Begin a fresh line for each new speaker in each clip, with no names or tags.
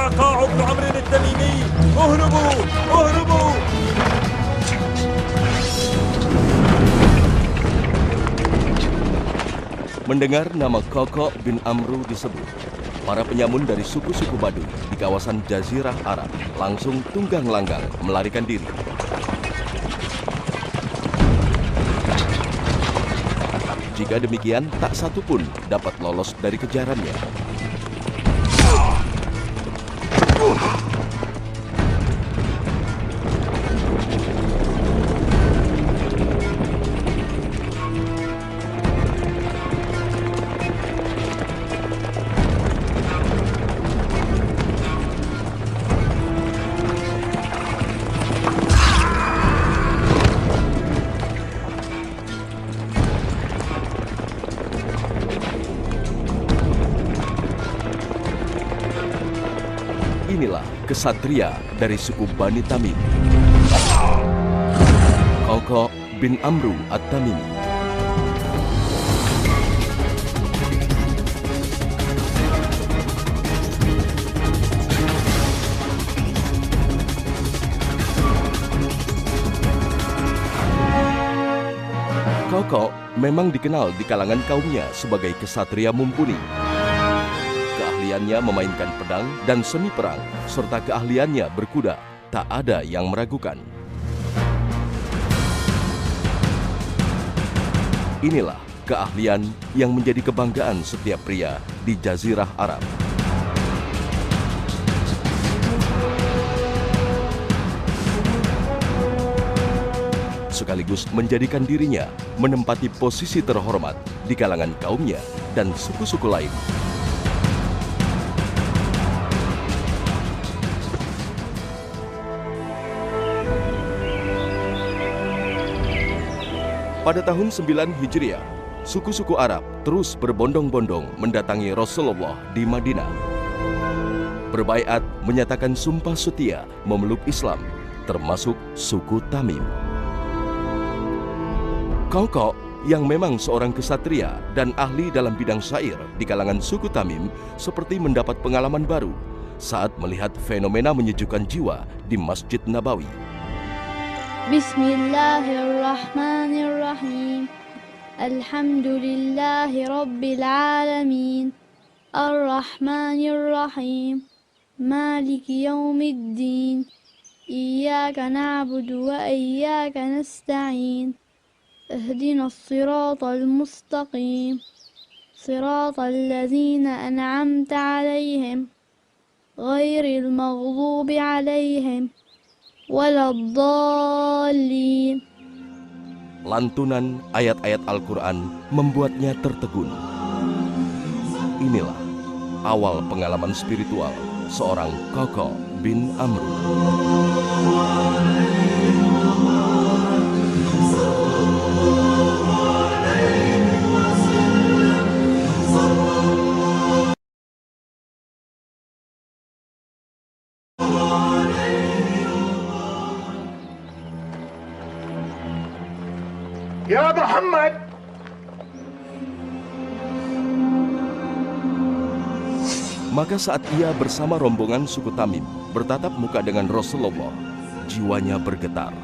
قعقاع بن عمرو التميمي. اهربوا اهربوا.
Mendengar nama Qaqaa' bin Amru disebut, para penyamun dari suku-suku Baduy di kawasan Jazirah Arab langsung tunggang langgang melarikan diri. Jika demikian, tak satu pun dapat lolos dari kejarannya. Inilah kesatria dari suku Bani Tamim, Qaqaa' bin Amru at-Tamimi. Qaqaa' memang dikenal di kalangan kaumnya sebagai kesatria mumpuni. Keahliannya memainkan pedang dan seni perang, serta keahliannya berkuda, tak ada yang meragukan. Inilah keahlian yang menjadi kebanggaan setiap pria di Jazirah Arab. Sekaligus menjadikan dirinya menempati posisi terhormat di kalangan kaumnya dan suku-suku lain. Pada tahun 9 Hijriah, suku-suku Arab terus berbondong-bondong mendatangi Rasulullah di Madinah. Berbaiat menyatakan sumpah setia memeluk Islam, termasuk suku Tamim. Qaqaa' yang memang seorang kesatria dan ahli dalam bidang syair di kalangan suku Tamim seperti mendapat pengalaman baru saat melihat fenomena menyejukkan jiwa di Masjid Nabawi.
Bismillahirrahmanirrahim. Alhamdulillahi Rabbil Alamin. Ar-Rahmanirrahim. Maliki Yawmiddin. Iyyaka na'budu wa iyyaka nasta'in. Ihdina as-siratal mustaqim. Siratal ladzina an'amta 'alaihim. Ghairil maghdubi 'alaihim waladdallin.
Lantunan ayat-ayat Al-Quran membuatnya tertegun. Inilah awal pengalaman spiritual seorang Qaqaa' bin Amru.
Ya Muhammad.
Maka saat ia bersama rombongan suku Tamim bertatap muka dengan Rasulullah, jiwanya bergetar.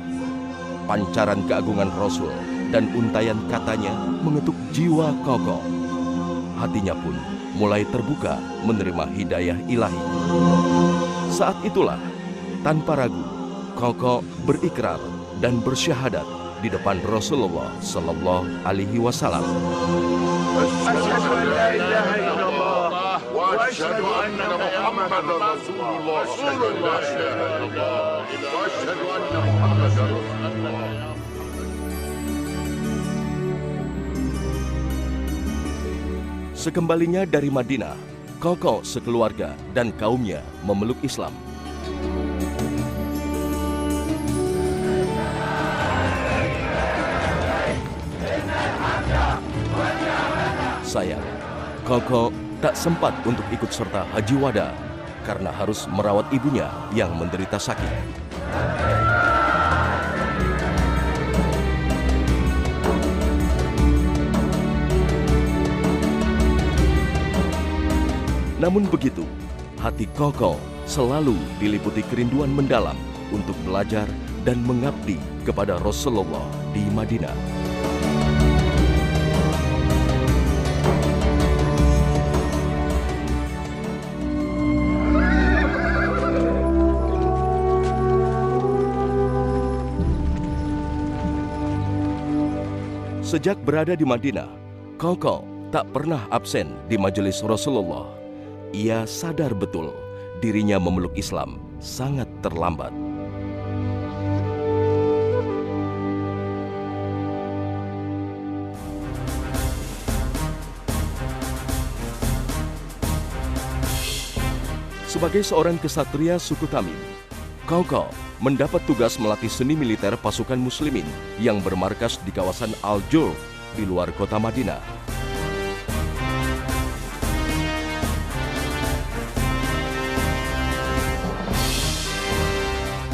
Pancaran keagungan Rasul dan untayan katanya mengetuk jiwa Qaqaa'. Hatinya pun mulai terbuka menerima hidayah ilahi. Saat itulah, tanpa ragu, Qaqaa' berikrar dan bersyahadat di depan Rasulullah Sallallahu Alaihi Wasallam. Sekembalinya dari Madinah, Qaqaa' sekeluarga dan kaumnya memeluk Islam. Sayang, Qaqaa' tak sempat untuk ikut serta Haji Wada karena harus merawat ibunya yang menderita sakit. Namun begitu, hati Qaqaa' selalu diliputi kerinduan mendalam untuk belajar dan mengabdi kepada Rasulullah di Madinah. Sejak berada di Madinah, Koko tak pernah absen di majelis Rasulullah. Ia sadar betul dirinya memeluk Islam sangat terlambat. Sebagai seorang kesatria suku Tamim, Koko mendapat tugas melatih seni militer pasukan muslimin yang bermarkas di kawasan Al-Jurf di luar kota Madinah.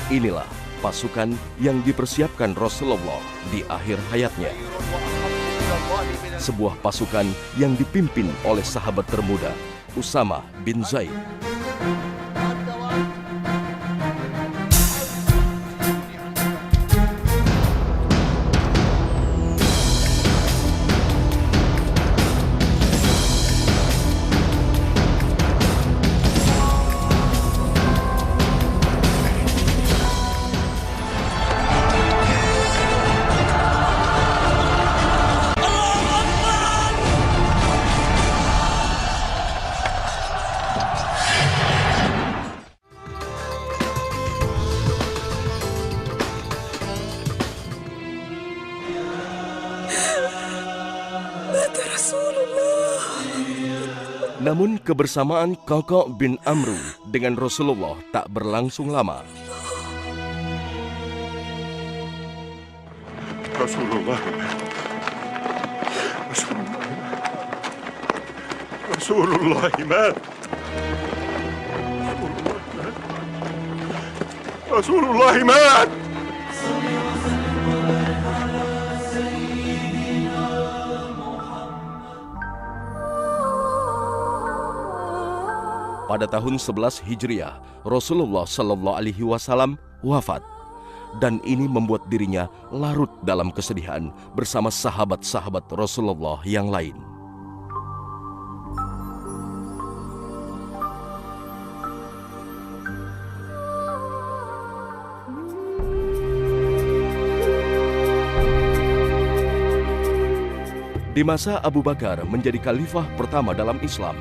Inilah pasukan yang dipersiapkan Rasulullah di akhir hayatnya. Sebuah pasukan yang dipimpin oleh sahabat termuda Usama bin Zaid. Namun kebersamaan Koko bin Amru dengan Rasulullah tak berlangsung lama.
Rasulullah mat. Rasulullah mat.
Pada tahun 11 Hijriah, Rasulullah Shallallahu Alaihi Wasallam wafat, dan ini membuat dirinya larut dalam kesedihan bersama sahabat-sahabat Rasulullah yang lain. Di masa Abu Bakar menjadi khalifah pertama dalam Islam,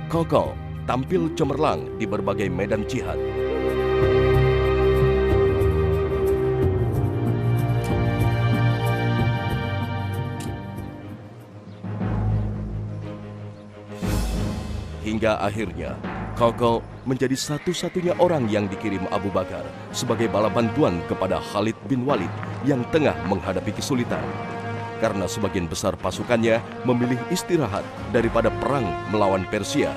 Koko tampil cemerlang di berbagai medan jihad. Hingga akhirnya, Koko menjadi satu-satunya orang yang dikirim Abu Bakar sebagai bala bantuan kepada Khalid bin Walid yang tengah menghadapi kesulitan. Karena sebagian besar pasukannya memilih istirahat daripada perang melawan Persia.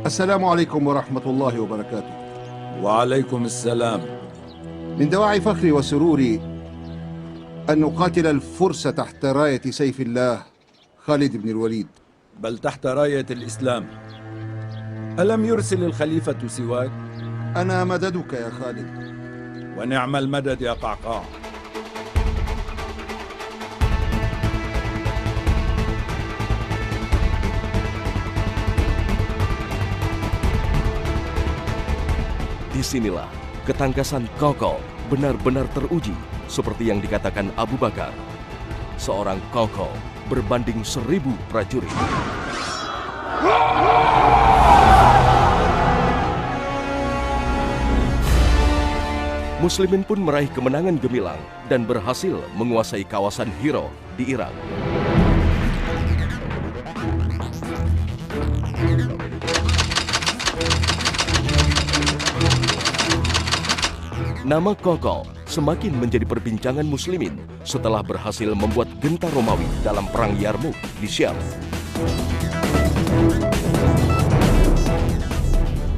السلام عليكم ورحمة الله وبركاته.
وعليكم السلام.
من دواعي فخري وسروري أن نقاتل الفرس تحت راية سيف الله خالد بن الوليد.
بل تحت راية الإسلام. ألم يرسل الخليفة سواك؟
أنا مددك يا خالد.
ونعم المدد يا قعقاع.
Disinilah ketangkasan Koko benar-benar teruji, seperti yang dikatakan Abu Bakar. Seorang Koko berbanding 1000 prajurit. Muslimin pun meraih kemenangan gemilang dan berhasil menguasai kawasan Hira di Irak. Nama Koko semakin menjadi perbincangan muslimin setelah berhasil membuat genta Romawi dalam perang Yarmuk di Syam.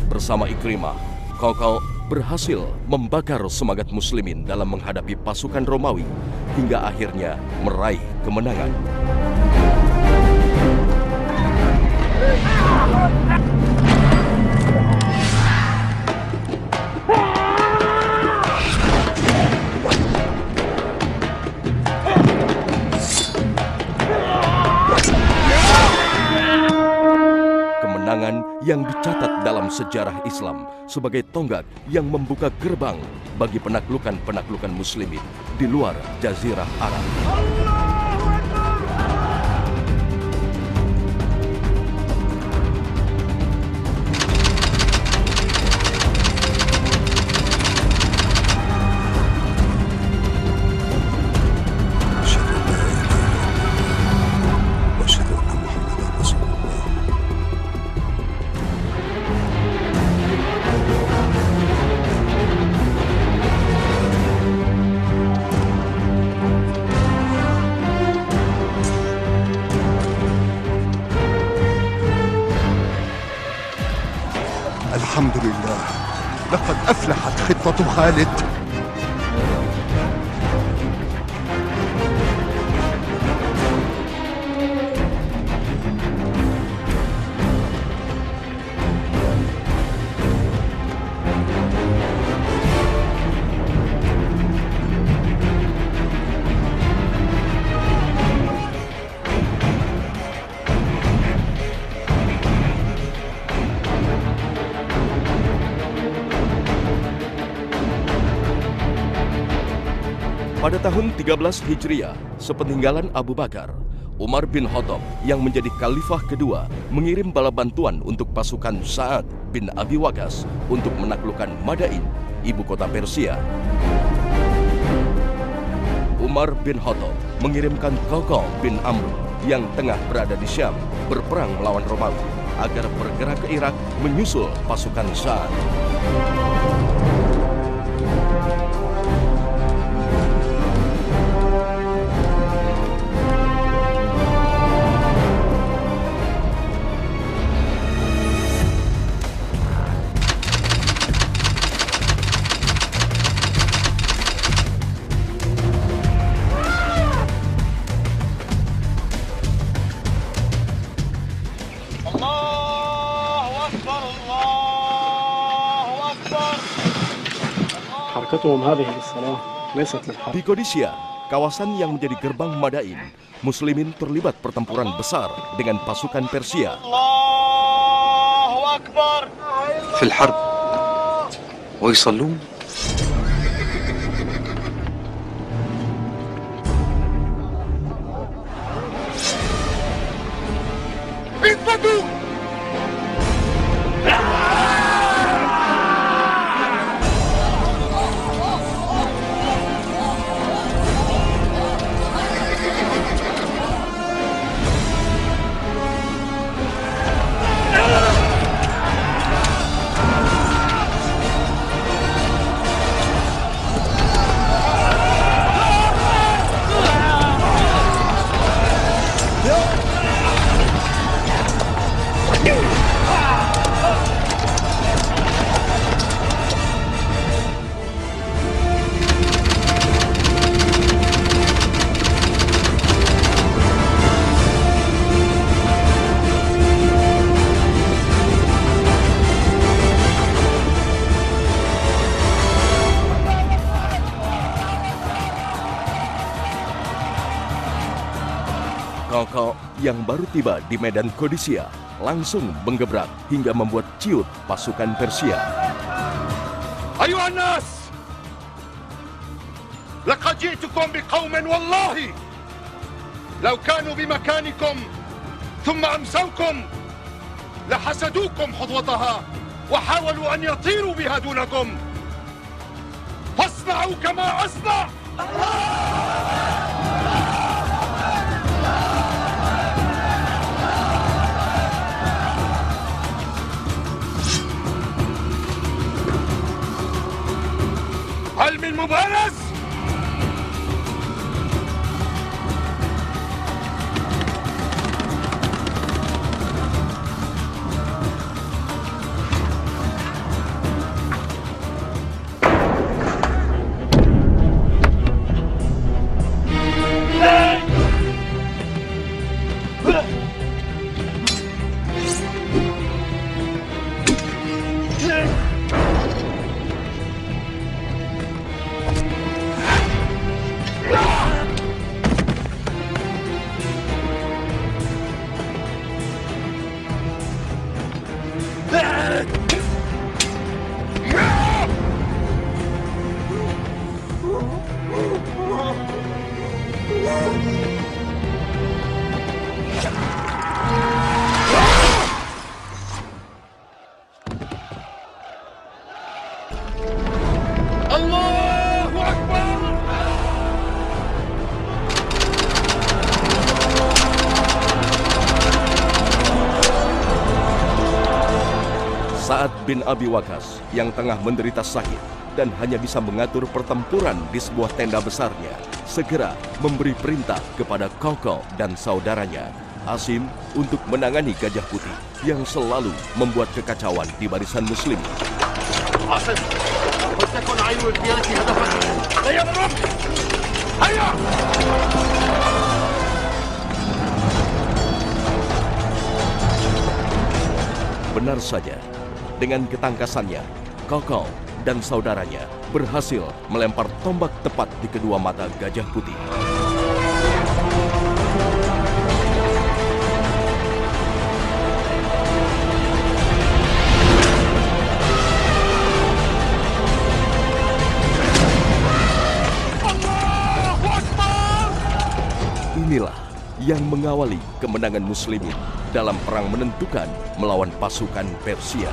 Bersama Ikrimah, Koko berhasil membakar semangat muslimin dalam menghadapi pasukan Romawi hingga akhirnya meraih kemenangan. Yang dicatat dalam sejarah Islam sebagai tonggak yang membuka gerbang bagi penaklukan-penaklukan muslimin di luar Jazirah Arab.
الحمد لله لقد أفلحت خطة خالد.
Pada tahun 13 Hijriah, sepeninggalan Abu Bakar, Umar bin Khattab yang menjadi khalifah kedua mengirim bala bantuan untuk pasukan Sa'ad bin Abi Waqqas untuk menaklukkan Madain, ibu kota Persia. Umar bin Khattab mengirimkan Qaqah bin Amr yang tengah berada di Syam berperang melawan Romawi agar bergerak ke Irak menyusul pasukan Sa'ad. Di Qadisiyah, kawasan yang menjadi gerbang Madain, muslimin terlibat pertempuran besar dengan pasukan Persia.
في الحرب ويصلون.
Qaqah yang baru tiba di medan Qadisiyah langsung menggebrak hingga membuat ciut pasukan Persia.
أيها الناس لقد جئتكم بقوم والله لو كانوا بمكانكم ثم أمسوكم لحسدوكم حظوتها وحاولوا أن يطيروا بها دونكم فاصنعوا كما أصنع. هل من مبارز؟ Allahu Akbar.
Sa'ad bin Abi Waqqas yang tengah menderita sakit dan hanya bisa mengatur pertempuran di sebuah tenda besarnya, segera memberi perintah kepada Qaqa dan saudaranya, Asim, untuk menangani Gajah Putih yang selalu membuat kekacauan di barisan muslim.
Asim, فلتكن عين الخيانة هدفا لا يضرب. هيا.
Benar saja, dengan ketangkasannya, Qaqa dan saudaranya berhasil melempar tombak tepat di kedua mata Gajah Putih. Inilah yang mengawali kemenangan Muslimin dalam perang menentukan melawan pasukan Persia.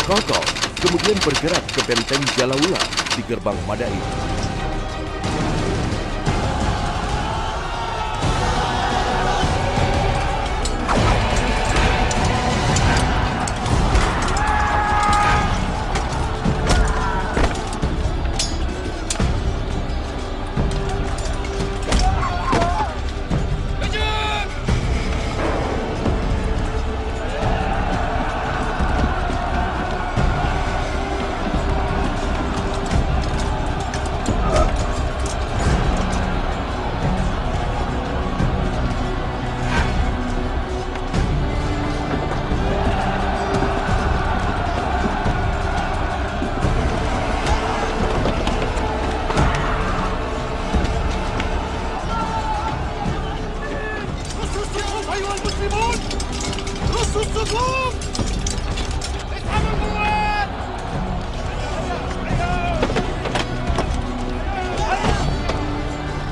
Qaqa kemudian bergerak ke benteng Jalaulah di gerbang Madain.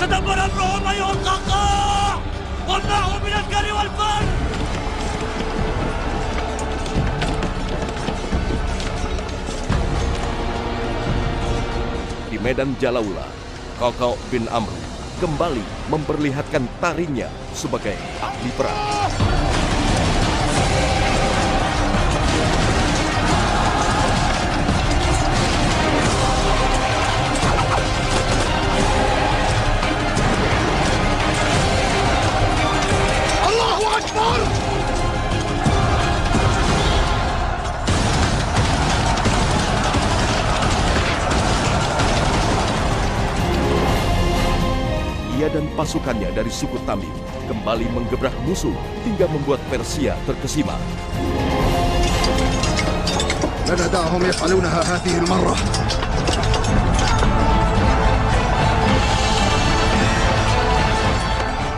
تدبر أمرهم أيها القعقاع وامنعهم من الجري والفر.
Di medan Jalaulah, Qaqa bin Amr kembali memperlihatkan taringnya sebagai ahli perang. Ia dan pasukannya dari suku Tamim kembali menggebrak musuh hingga membuat Persia terkesima.
لا ندعهم يفعلونها هذه المرة.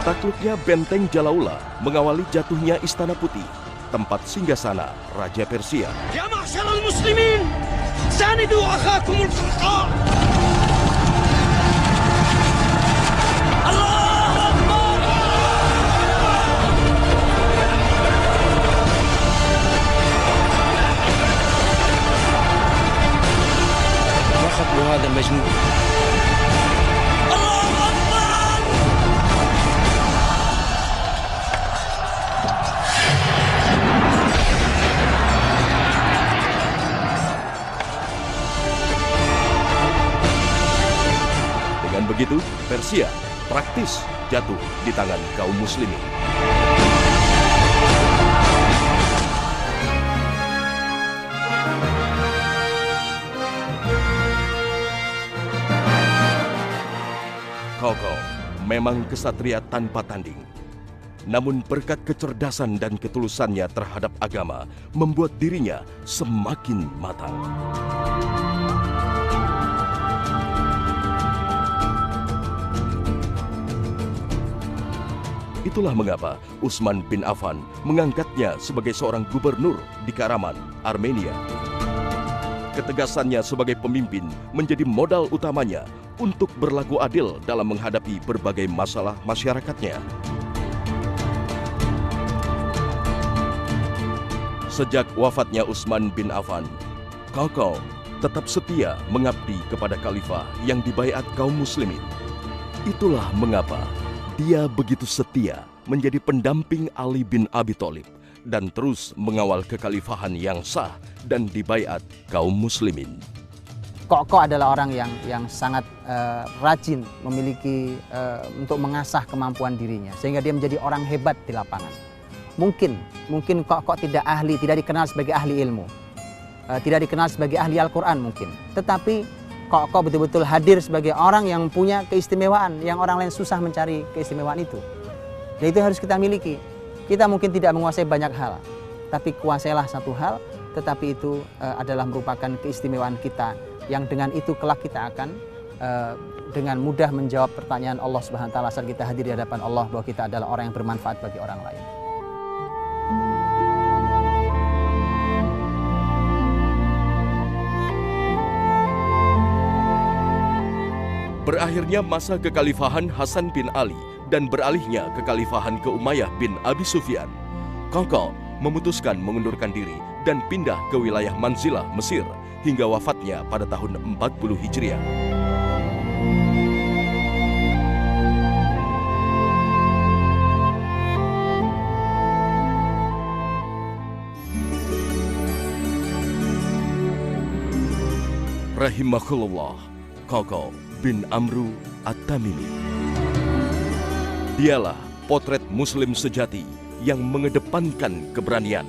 Takluknya benteng Jalaulah mengawali jatuhnya Istana Putih, tempat singgasana Raja Persia.
يا معشر المسلمين ساندوا أخاكم القعقاع.
خطب هذا المجنون.
Dengan begitu, Persia praktis jatuh di tangan kaum muslimin. Qaqa memang kesatria tanpa tanding. Namun berkat kecerdasan dan ketulusannya terhadap agama membuat dirinya semakin matang. Itulah mengapa Utsman bin Affan mengangkatnya sebagai seorang gubernur di Karaman, Armenia. ketegasannya sebagai pemimpin menjadi modal utamanya untuk berlaku adil dalam menghadapi berbagai masalah masyarakatnya. Sejak wafatnya Utsman bin Affan, Kakao tetap setia mengabdi kepada khalifah yang dibaiat kaum muslimin. Itulah mengapa dia begitu setia menjadi pendamping Ali bin Abi Thalib dan terus mengawal kekhalifahan yang sah dan dibaiat kaum muslimin.
Kakao adalah orang yang sangat rajin, memiliki untuk mengasah kemampuan dirinya sehingga dia menjadi orang hebat di lapangan. Mungkin Kakao tidak dikenal sebagai ahli ilmu, tidak dikenal sebagai ahli Al-Quran mungkin. Tetapi Kakao betul-betul hadir sebagai orang yang punya keistimewaan, yang orang lain susah mencari keistimewaan itu. Dan itu harus kita miliki. Kita mungkin tidak menguasai banyak hal, tapi kuasailah satu hal, tetapi itu adalah merupakan keistimewaan kita, yang dengan itu kelak kita akan dengan mudah menjawab pertanyaan Allah Subhanahu wa taala saat kita hadir di hadapan Allah bahwa kita adalah orang yang bermanfaat bagi orang lain.
Berakhirnya masa kekhalifahan Hasan bin Ali dan beralihnya kekhalifahan ke Umayyah bin Abi Sufyan, Kakao memutuskan mengundurkan diri dan pindah ke wilayah Manzilah, Mesir hingga wafatnya pada tahun 40 Hijriah. Rahimahullah, Kakao bin Amru At-Tamimi. Dialah potret muslim sejati yang mengedepankan keberanian,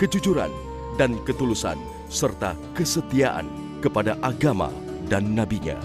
kejujuran, dan ketulusan serta kesetiaan kepada agama dan nabinya.